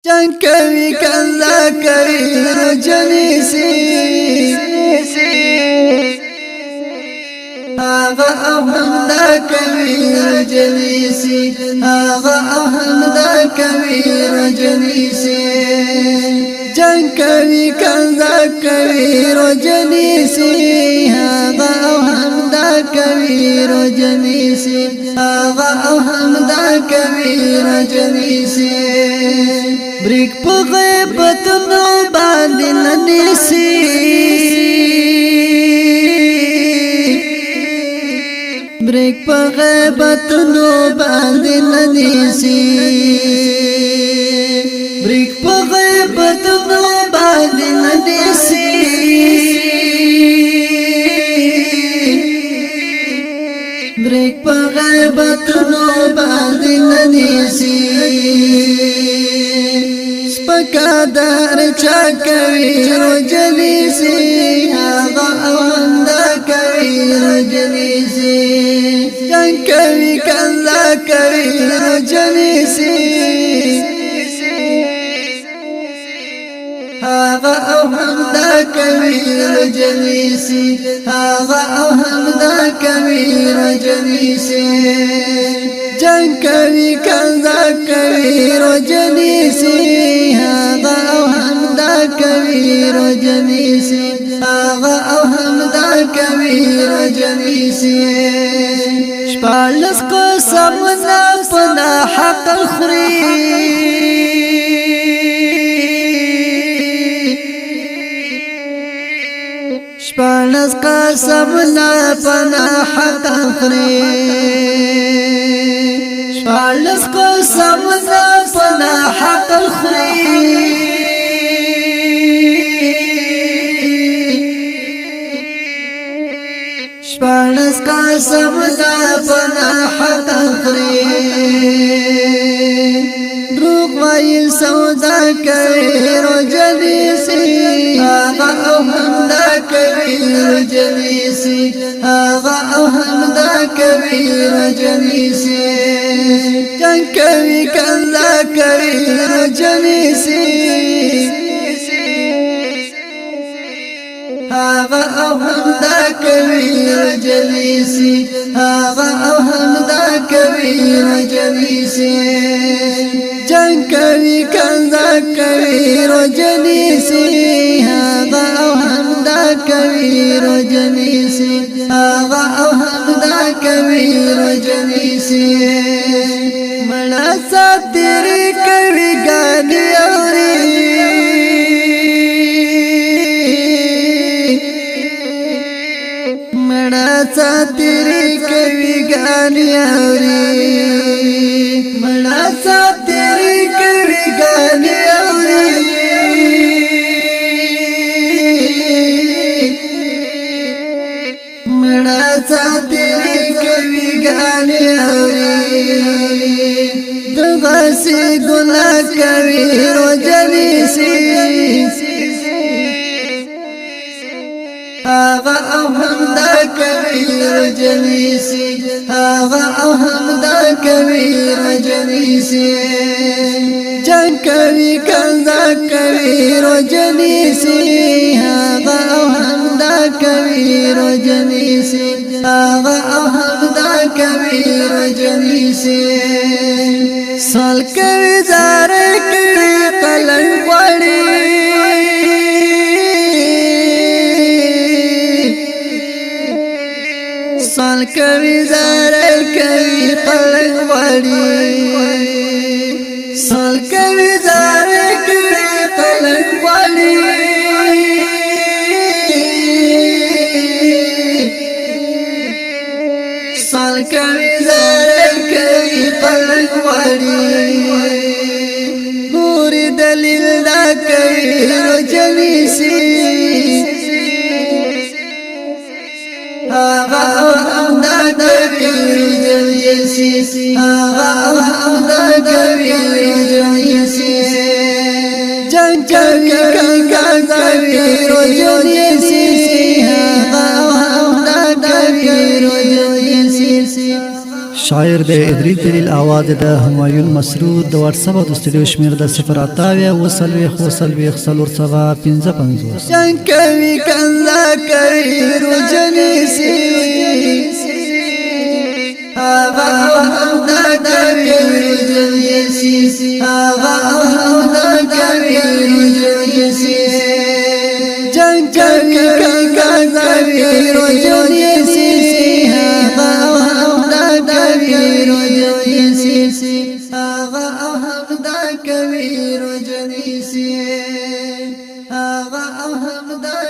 جنگ کوي کنزا کوي رجنی سی آغا او همدا کوي رجنی سی آغا او همدا کوي رجنی سی جنگ کوي کنزا کوي رجنی سی آغا او همدا کوي رجنی سی آغا او همدا کوي رجنی سی بریک په غیبتونو باندې ننیسی بریک په غیبتونو باندې ننیسی بریک په غیبتونو باندې ننیسی بریک په غیبتونو باندې ننیسی قدر چا کوي رجلی سی آغا او همدا کوي رجلی سی جنگ کوي کنزا کوي رجلی سی آغا او همدا کوي رجلی سی آغا او همدا کوي رجلی سی جنگ کوي کنزا کوي رجلی سی آغا او همدا کوي رجلی سی آغا او همدا کوي رجلی سی شپالس قسمنا پنا حق الخري شپالس قسمنا پنا حق الخري شپالس قسمنا پنا حق الخري شپالس قسمنا پنا حق الخري دروغ وایي سودا کوي رجلی سی آغا او همدا کوي رجلی سی آغا او همدا کوي رجلی سی جنگ کوي کنزا کوي رجلی سی آغا او همدا کوي رجلی سی آغا او همدا کوي رجلی سی جنگ کوي کنزا کوي رجلی سی آغا او همدا کوي رجلی سی آغا او همدا کوي رجلی سی مړه ساتری کوي ګاډي اوري ساتری کوي ګانی اوري مړه ساتری کوي ګانی اوري مړه ساتری کوي ګانی اوري دغه سي ګناه کوي رجلی سی آغا او همدا کوي رجلی سی آغا او همدا کوي رجلی سی جنگ کوي کنزا کوي رجلی سی آغا او همدا کوي رجلی سی آغا او همدا کوي رجلی سی سال کوي زار کوي قلم وړي سال کوي زار کوي قلم وړي سال کوي زار کوي قلم وړي سال کوي زار کوي قلم وړي پوری دلیل دا کوي رجلی سی آغا او همدا کوي رجلی سی آغا او همدا کوي رجلی سی جنگ کوي کنزا کوي رجلی سی آغا او همدا کوي رجلی سی شاعر د ادریس دلیل آواز د همایون مسرود د واتساپ او د سټوډیو شمیر د 0 وسلوي خو سلور سبا 55 شنکوي کنزا کوي رجنیسی آغا همدا کوي رجنیسی آغا همدا کوي رجنیسی شنکوي کنزا کوي رجنیسی آغا همدا کوي رجنیسی آغا همدا کوي رجنیسی آغا همدا